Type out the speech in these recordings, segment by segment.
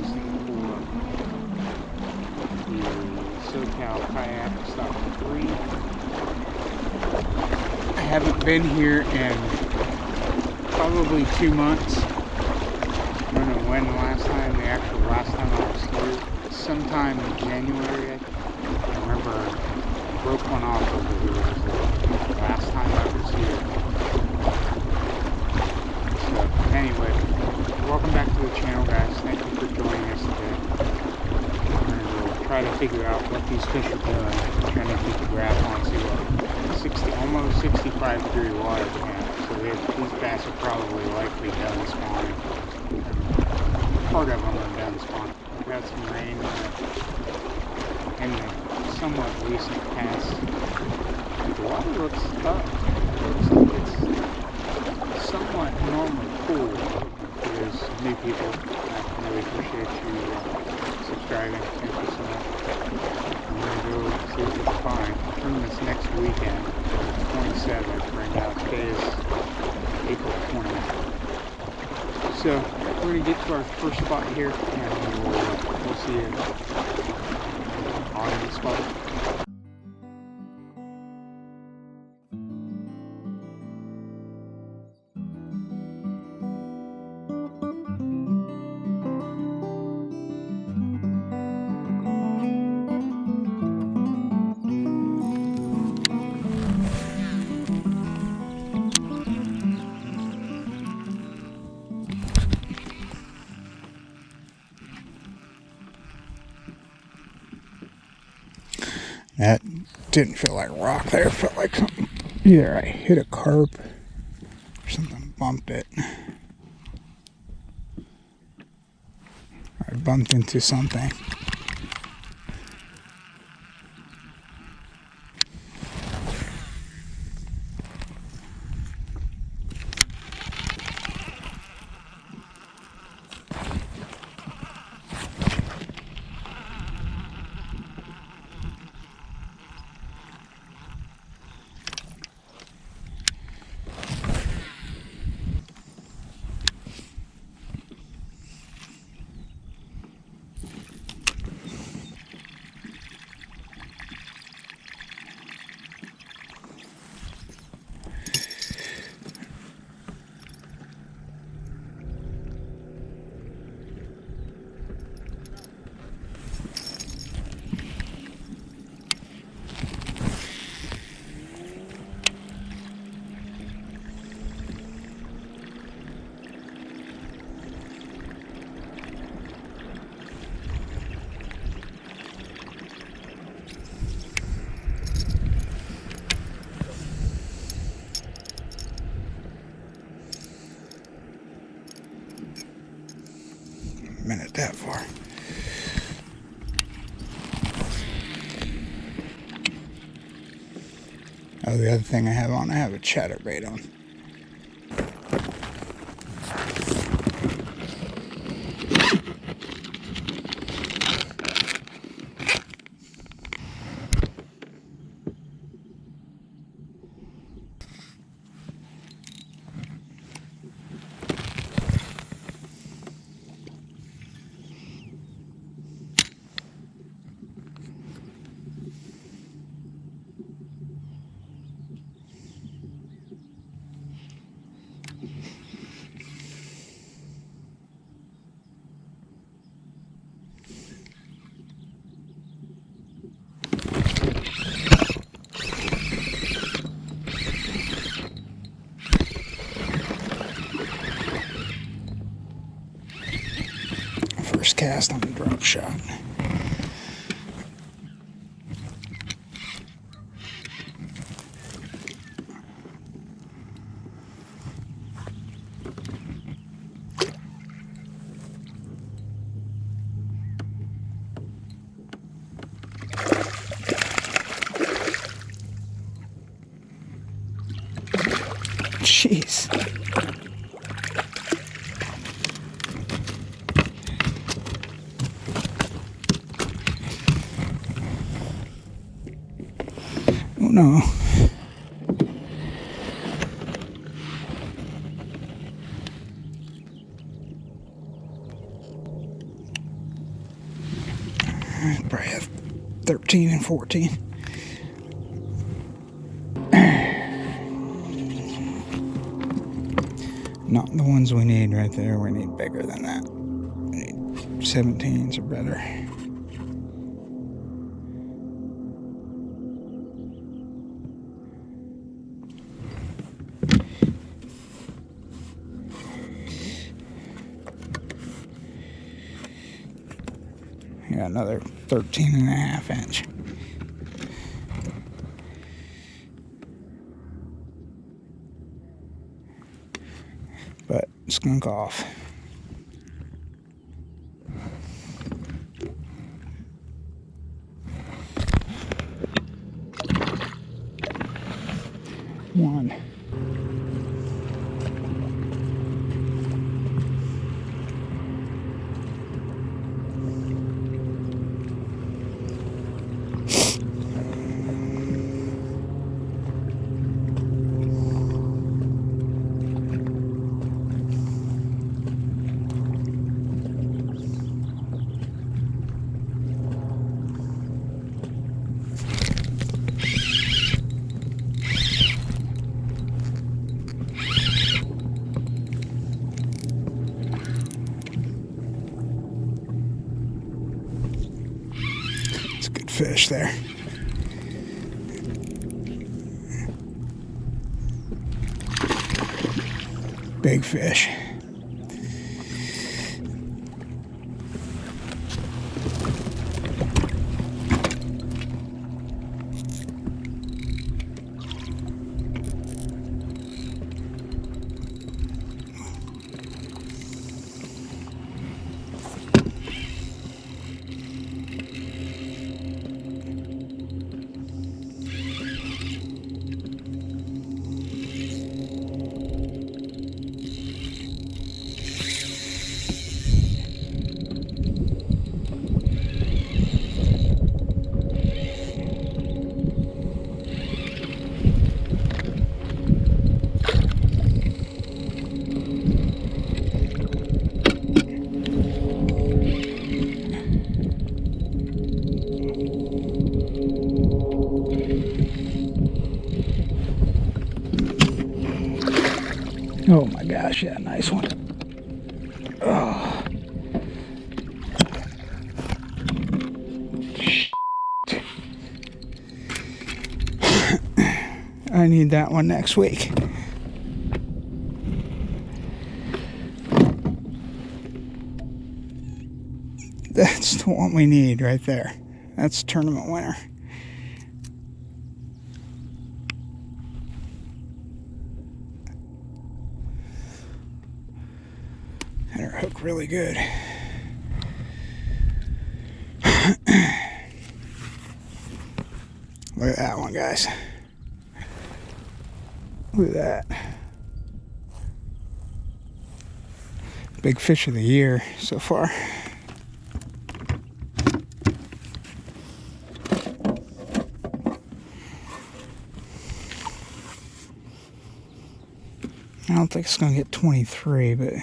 racing for the SoCal Kayak Stock 3. I haven't been here in probably 2 months. I don't know when the last time I was here. Sometime in January. I remember I broke one off over here. It was the last time I was here. So anyway, welcome back to the channel, guys. Thank you for joining us today. We're going to try to figure out what these fish are doing. I'm trying to keep the graph on, see what almost 65-degree water temp. So these bass are probably likely done spawning. Part of them are done spawning. We've had some rain in the somewhat recent past. The water looks tough. It looks like it's somewhat normally cool for those new people. I really appreciate you subscribing. Thank you so much. I'm going to go see what we can find from this next weekend, the 27th. Right now, today is April 20th. So we're going to get to our first spot here, and we'll see you on the spot. That didn't feel like rock there. It felt like something. Either I hit a carp or something bumped it. I bumped into something. Minute that far. Oh, the other thing I have a chatterbait on. First cast on the drop shot. Jeez. Oh no. Probably have 13 and 14. Not the ones we need right there. We need bigger than that. We need 17s or better. Got another 13.5 inch. But skunk off. One. Fish there. Big fish. Oh my gosh, yeah, nice one. Oh. I need that one next week. That's the one we need right there. That's tournament winner. And her hook really good. Look at that one, guys. Look at that. Big fish of the year so far. I don't think it's going to get 23, but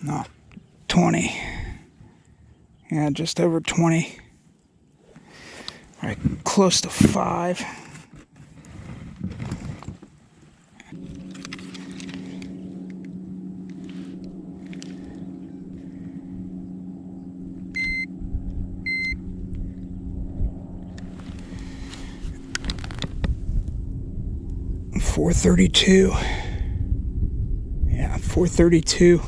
no, 20. Yeah, just over 20. All right, close to 5. $432. Yeah, $432.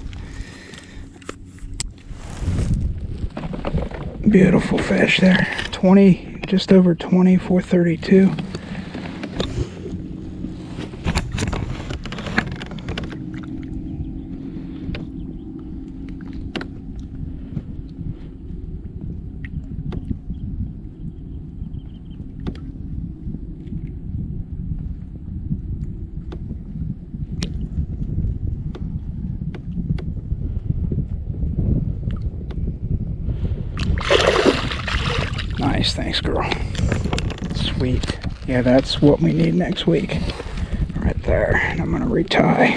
Beautiful fish there. 20, just over 20, $432. Nice, thanks, girl. Sweet. Yeah, that's what we need next week. Right there. And I'm gonna retie.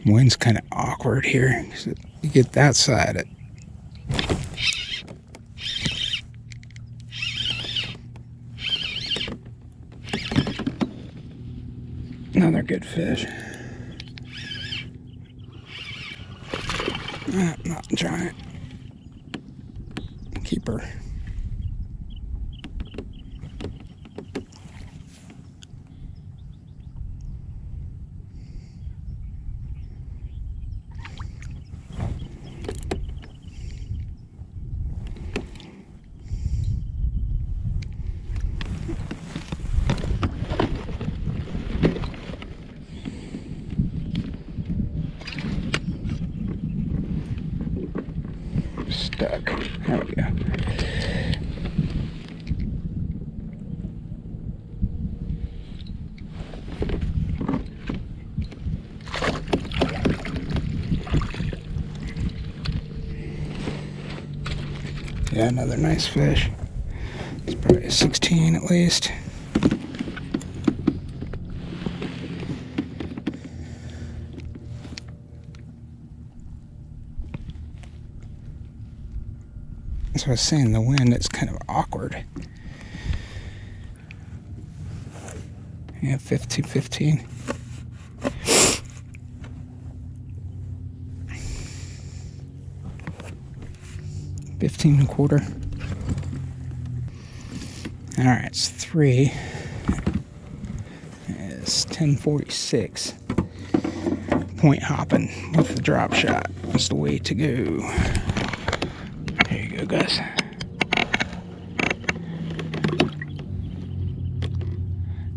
Wind's kind of awkward here because you get that side. Another good fish. Not giant. Keeper. Stuck. There we go. Yeah, another nice fish. It's probably a 16 at least. So I was saying, the wind is kind of awkward. Yeah, 15. $15.25. All right, it's 3. It's 10:46. Point hopping with the drop shot. That's the way to go. There you go, guys.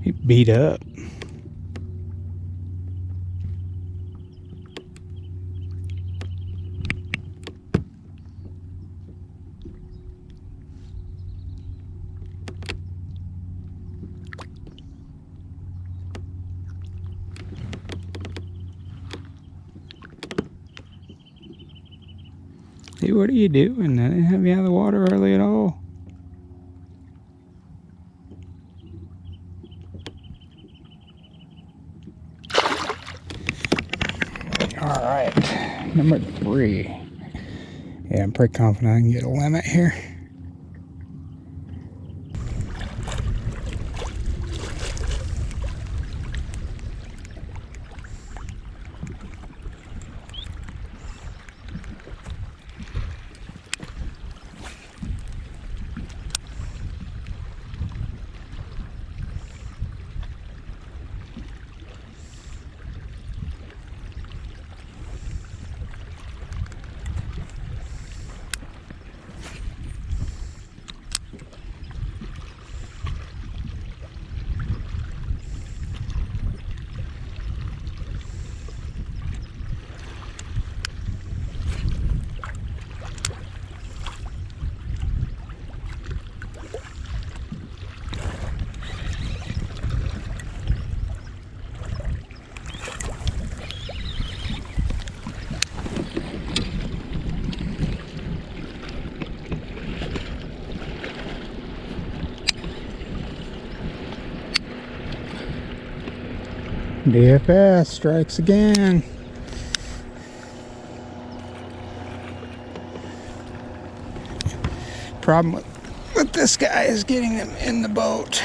He beat up. Hey, what are you doing? I didn't have you out of the water early at all. Alright, number 3. Yeah, I'm pretty confident I can get a limit here. DFS strikes again. Problem with this guy is getting him in the boat.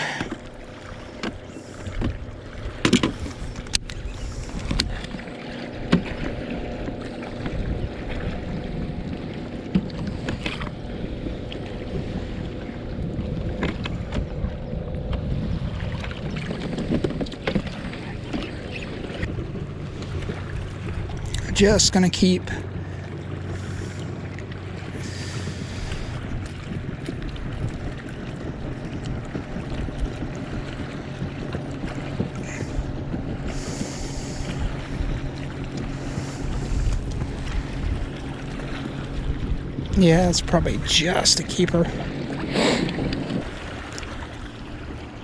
just gonna keep. Yeah, it's probably just a keeper.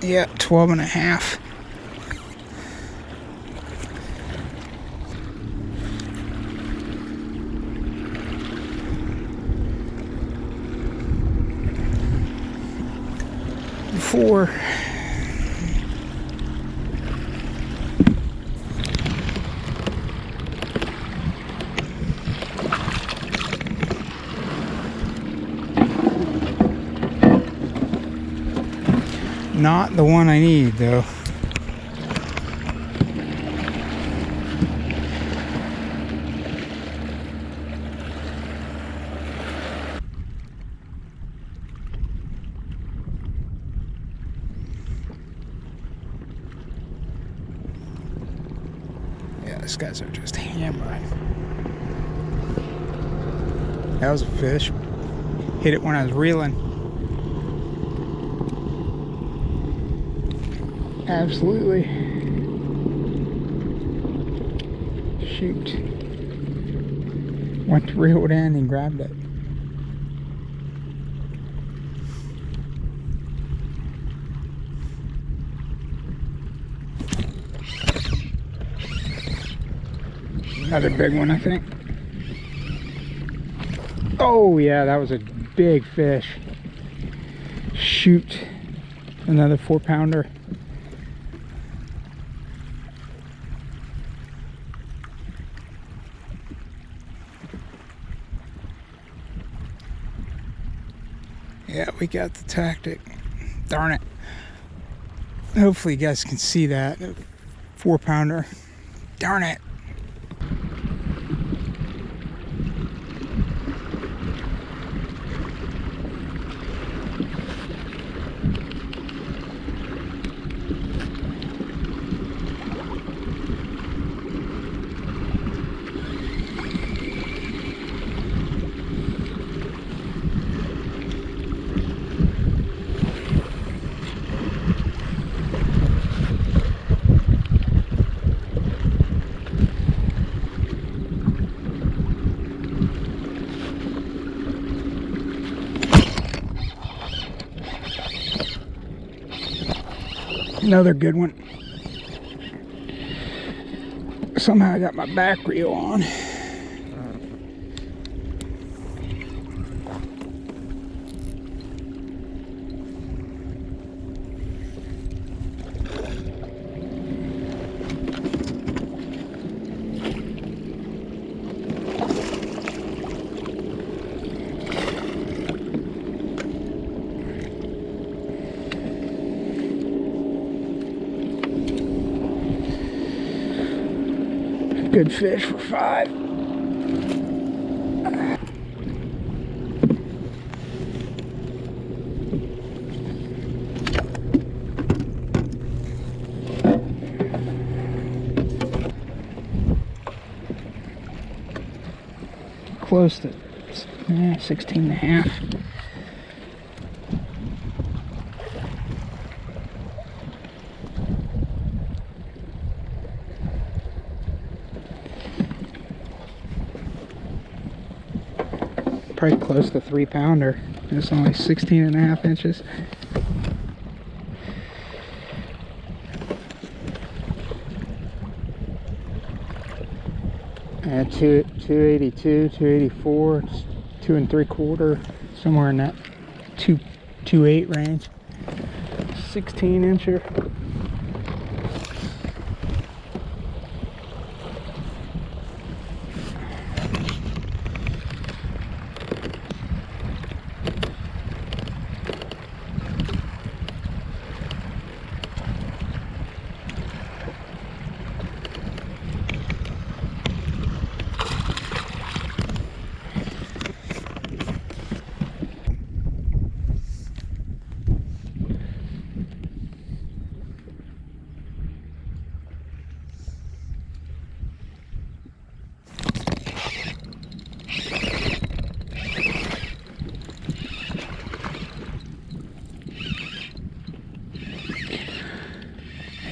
Yeah, 12 and a half. Four. Not the one I need, though. Yeah, these guys are just hammering. That was a fish. Hit it when I was reeling. Absolutely. Shoot. Went to reel it in and grabbed it. Another big one, I think. Oh yeah, that was a big fish. Shoot. Another 4-pounder. Yeah, we got the tactic. Darn it. Hopefully you guys can see that. 4-pounder. Darn it. Another good one. Somehow I got my back reel on. Good fish for 5. Close to 16 and a half. Probably close to 3-pounder. It's only 16 and a half inches. And 282, 284, 2 3/4, somewhere in that 228 range. 16 incher.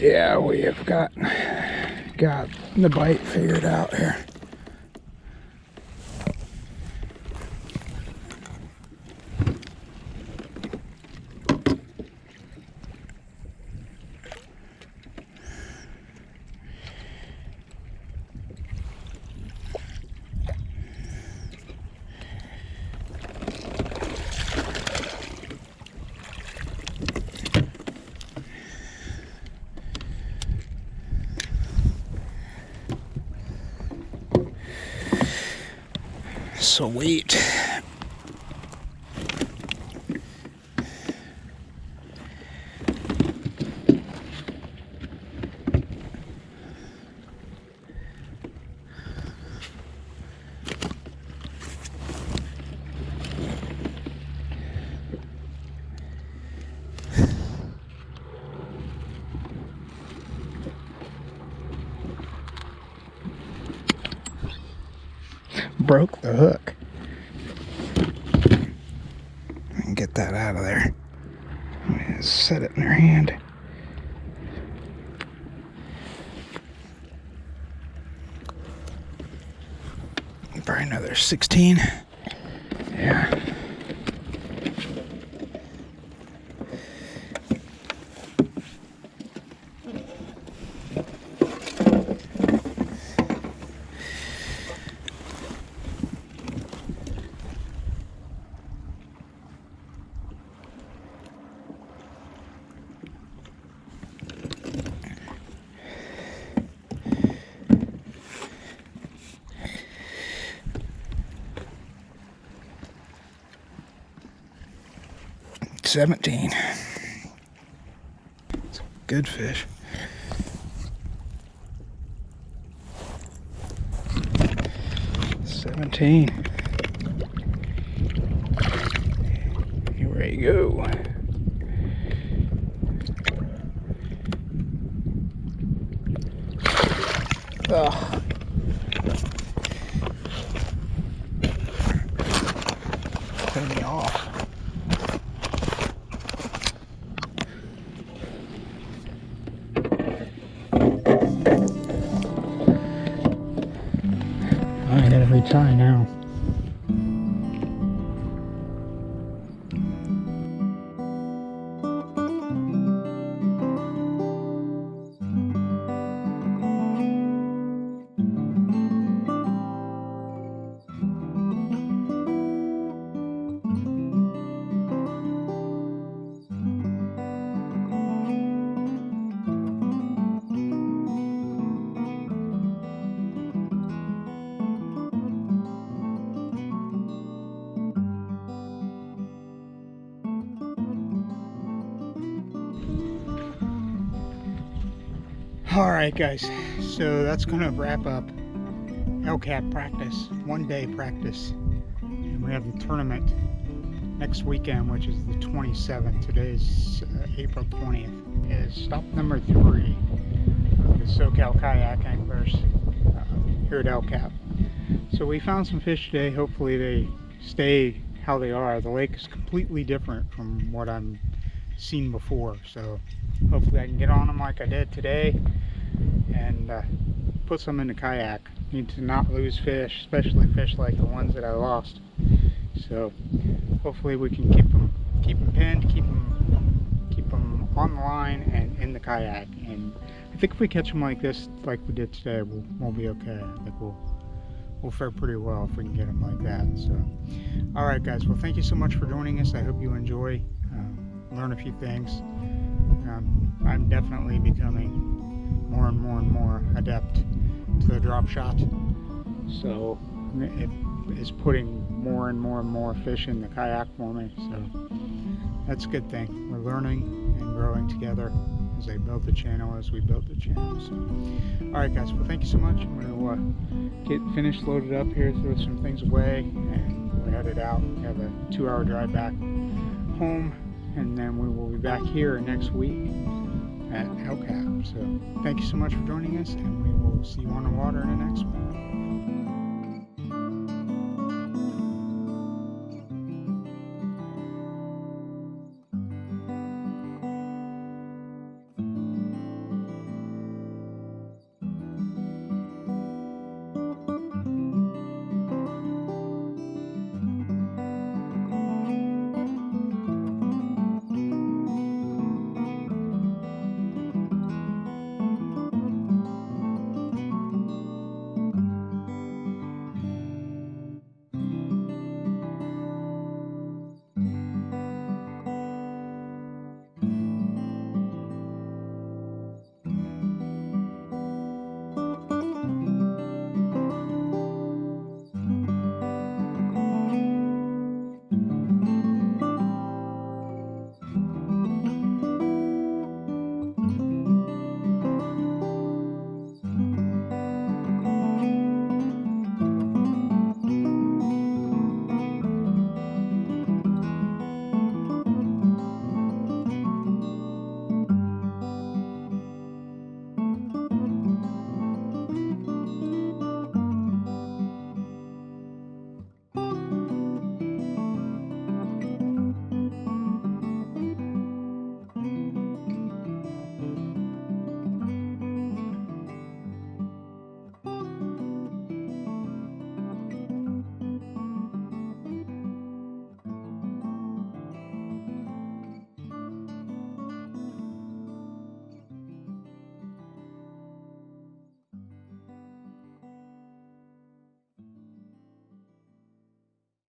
Yeah, we have got the bite figured out here. Sweet. Broke the hook. And get that out of there. Set it in her hand. Probably another 16. Yeah. $17. It's a good fish. $17. Here we go. Oh. Turn me off. I gotta retie now. Alright guys, so that's going to wrap up LCAP practice, 1 day practice. And we have the tournament next weekend, which is the 27th. Today's April 20th. Is stop number 3 of the SoCal Kayak Anglers here at LCAP. So we found some fish today. Hopefully they stay how they are. The lake is completely different from what I've seen before. So hopefully I can get on them like I did today and put some in the kayak. Need to not lose fish, especially fish like the ones that I lost. So hopefully we can keep them pinned, keep them on the line and in the kayak. And I think if we catch them like this, like we did today, we'll be okay. I think we'll fare pretty well if we can get them like that. So, all right, guys. Well, thank you so much for joining us. I hope you enjoy, learn a few things. I'm definitely becoming more and more adept to the drop shot. So it is putting more and more fish in the kayak for me. So that's a good thing. We're learning and growing together as I build the channel, as we build the channel. So, all right, guys. Well, thank you so much. I'm going to get finished, loaded up here, throw some things away, and we're headed out. We have a 2-hour drive back home, and then we will be back here next week at LCAP. So thank you so much for joining us, and we will see you on the water in the next one.